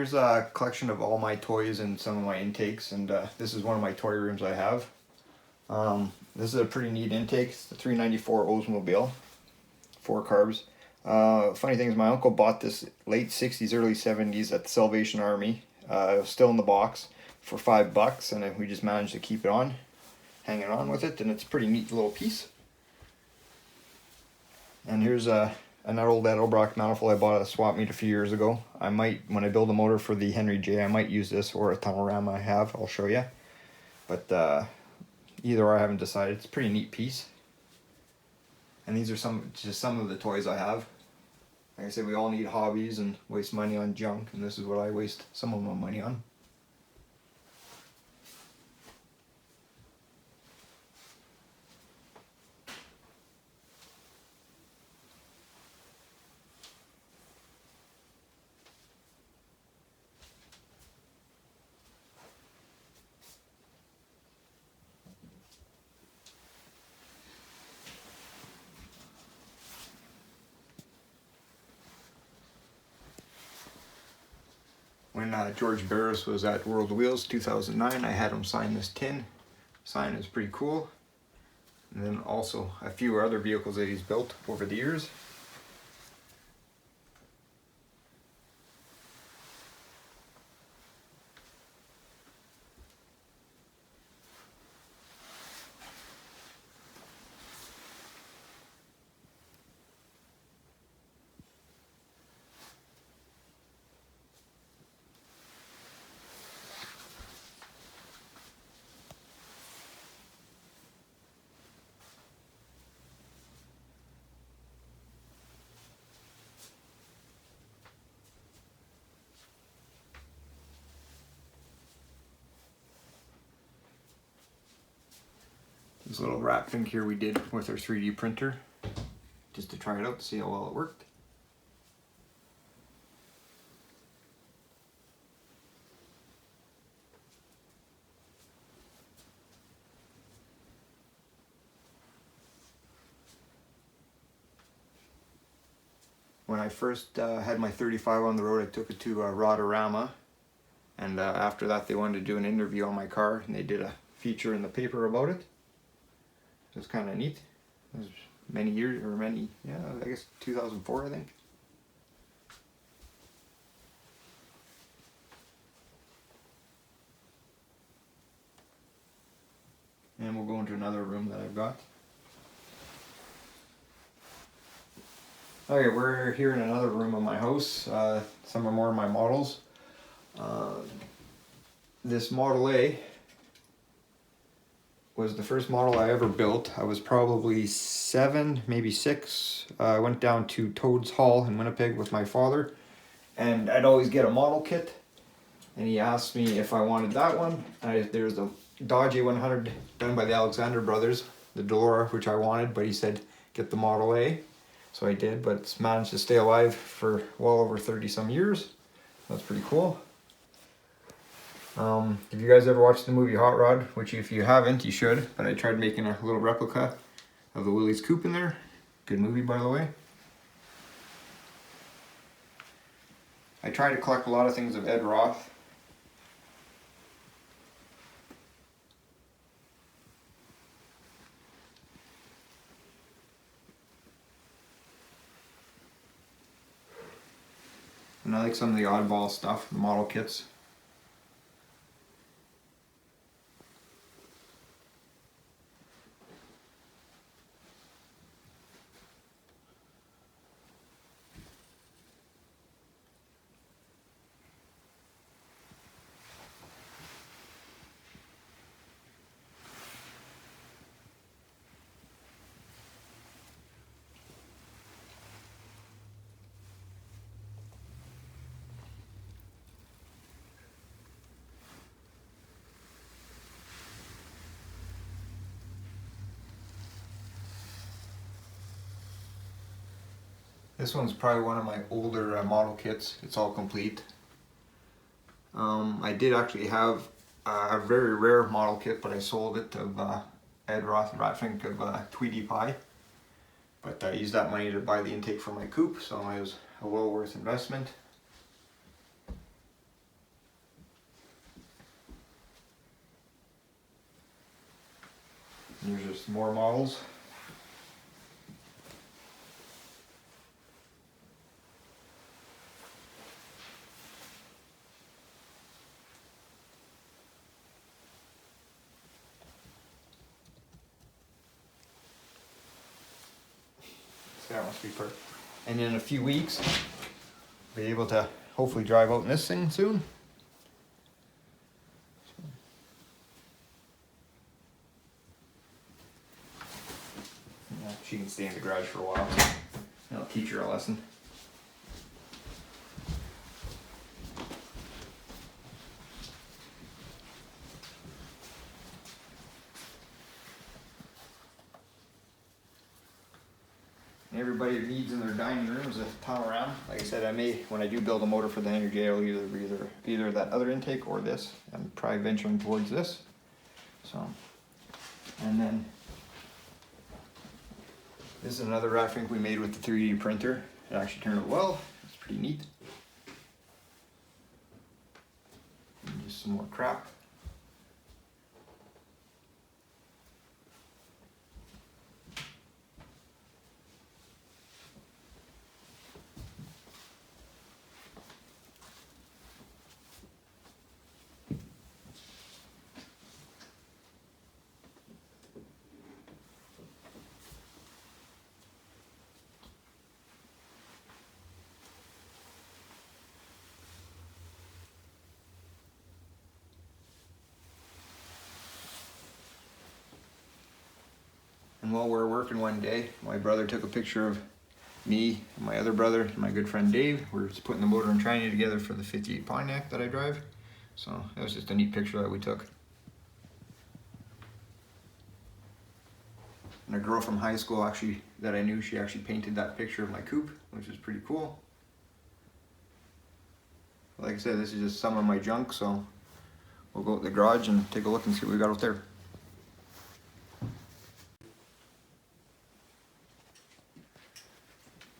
here's a collection of all my toys and some of my intakes, and this is one of my toy rooms I have. This is a pretty neat intake. It's the 394 Oldsmobile, 4 carbs. Funny thing is, my uncle bought this late 60s, early 70s at the Salvation Army. It was still in the box for $5, and we just managed to keep it on, hanging on with it, and it's a pretty neat little piece. And here's another old Edelbrock manifold I bought at a swap meet a few years ago. I might, when I build a motor for the Henry J, I might use this or a Tunnelrama I have. I'll show you. But either or, I haven't decided. It's a pretty neat piece. And these are just some of the toys I have. Like I said, we all need hobbies and waste money on junk, and this is what I waste some of my money on. When George Barris was at World Wheels 2009, I had him sign this tin. Sign is pretty cool. And then also a few other vehicles that he's built over the years. This little wrap thing here we did with our 3D printer, just to try it out to see how well it worked. When I first had my 35 on the road, I took it to Rotorama, and after that they wanted to do an interview on my car, and they did a feature in the paper about it. It was kind of neat. It was many years, or many, yeah, I guess 2004, I think. And we'll go into another room that I've got. Okay, we're here in another room of my house. Some are more of my models. This Model A was the first model I ever built. I was probably 7, maybe 6. I went down to Toad's Hall in Winnipeg with my father, and I'd always get a model kit, and he asked me if I wanted that one. There's a Dodge A100 done by the Alexander brothers, the Delora, which I wanted, but he said get the Model A. So I did, but it's managed to stay alive for well over 30 some years. That's pretty cool. If you guys ever watched the movie Hot Rod, which if you haven't, you should, but I tried making a little replica of the Willys coupe in there. Good movie, by the way. I try to collect a lot of things of Ed Roth. And I like some of the oddball stuff, the model kits. This one's probably one of my older model kits. It's all complete. I did actually have a very rare model kit, but I sold it of Ed Roth and Ratfink of Tweety Pie. But I used that money to buy the intake for my coupe, so it was a well worth investment. And here's just more models. That must be perfect. And in a few weeks, be able to hopefully drive out in this thing soon. Yeah, she can stay in the garage for a while. I'll teach her a lesson. Everybody needs in their dining room is a panorama. Like I said, I may, when I do build a motor for the energy, I'll either that other intake or this. I'm probably venturing towards this. So, and then this is another rack rink we made with the 3D printer. It actually turned out well. It's pretty neat. And just some more crap. And while we were working one day, my brother took a picture of me and my other brother, and my good friend Dave. We were just putting the motor and tranny together for the 58 Pontiac that I drive. So that was just a neat picture that we took. And a girl from high school actually that I knew, she actually painted that picture of my coupe, which is pretty cool. Like I said, this is just some of my junk, so we'll go out to the garage and take a look and see what we got out there.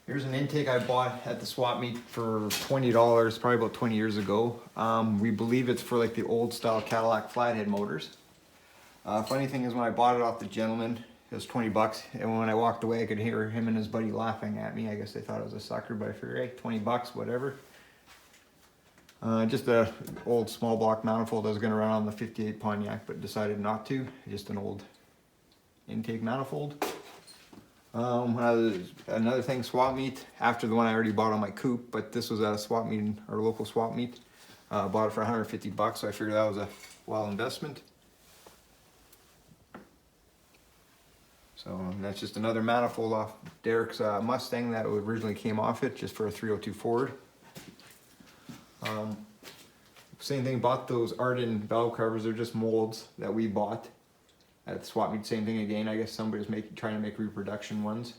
Here's an intake I bought at the swap meet for $20, probably about 20 years ago. We believe it's for like the old style Cadillac flathead motors. Funny thing is, when I bought it off the gentleman, it was 20 bucks. And when I walked away, I could hear him and his buddy laughing at me. I guess they thought I was a sucker, but I figured, hey, 20 bucks, whatever. Just a old small block manifold. I was gonna run on the 58 Pontiac, but decided not to. Just an old intake manifold. Another thing, swap meet, after the one I already bought on my coupe, but this was at a swap meet, our local swap meet. Bought it for 150 bucks, so I figured that was a well investment. So that's just another manifold off Derek's Mustang that originally came off it, just for a 302 Ford. Same thing, bought those Arden valve covers. They're just molds that we bought at the swap meet. Same thing again. I guess somebody's trying to make reproduction ones.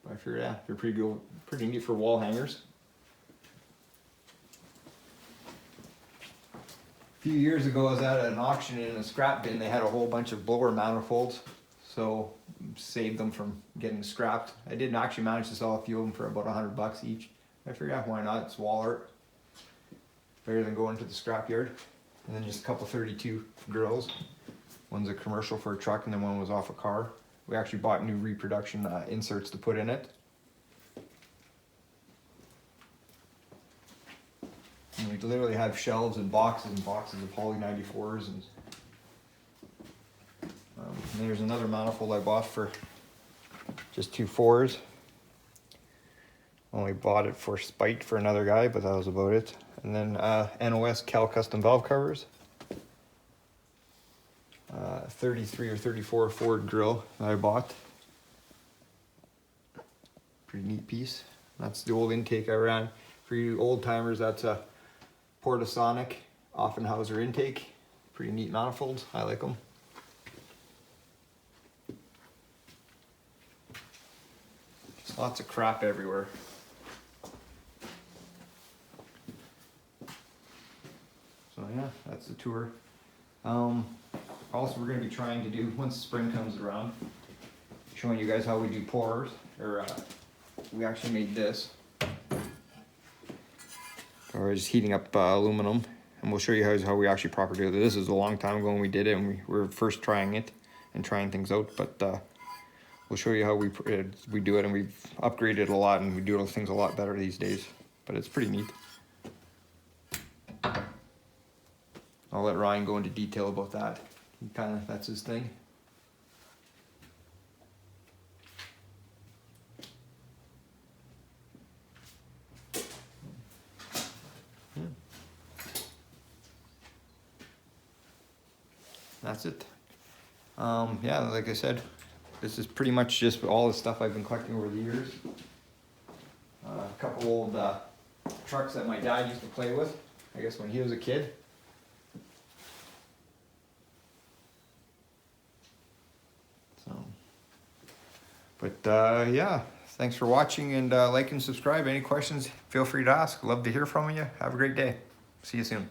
But I figured, yeah, they're pretty good, pretty neat for wall hangers. A few years ago, I was at an auction in a scrap bin. They had a whole bunch of blower manifolds, so saved them from getting scrapped. I didn't actually manage to sell a few of them for about 100 bucks each. I figured, yeah, why not? It's wall art. Better than going to the scrap yard. And then just a couple 32 grills. One's a commercial for a truck, and then one was off a car. We actually bought new reproduction inserts to put in it. And we literally have shelves and boxes of Poly 94s. And there's another manifold I bought for just 2 4s. Only bought it for spite for another guy, but that was about it. And then NOS Cal Custom valve covers. 33 or 34 Ford grill that I bought. Pretty neat piece. That's the old intake I ran. For you old timers, that's a Portasonic Offenhauser intake. Pretty neat manifolds. I like them. Just lots of crap everywhere. So yeah, that's the tour. Also, we're going to be trying to do, once spring comes around, showing you guys how we do pours. We actually made this. We're just heating up aluminum, and we'll show you how we actually properly do it. This is a long time ago when we did it, and we were first trying it. and trying things out. But we'll show you how we do it, and we've upgraded a lot, and we do things a lot better these days. But it's pretty neat. I'll let Ryan go into detail about that. That's his thing. That's it. Yeah, like I said, this is pretty much just all the stuff I've been collecting over the years. A couple old trucks that my dad used to play with, I guess when he was a kid. So, but yeah, thanks for watching, and like and subscribe. Any questions, feel free to ask. Love to hear from you. Have a great day. See you soon.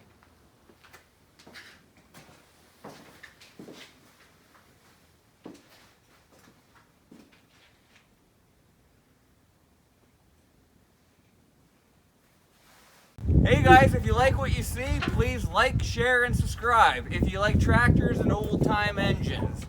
Hey guys, if you like what you see, please like, share, and subscribe if you like tractors and old-time engines.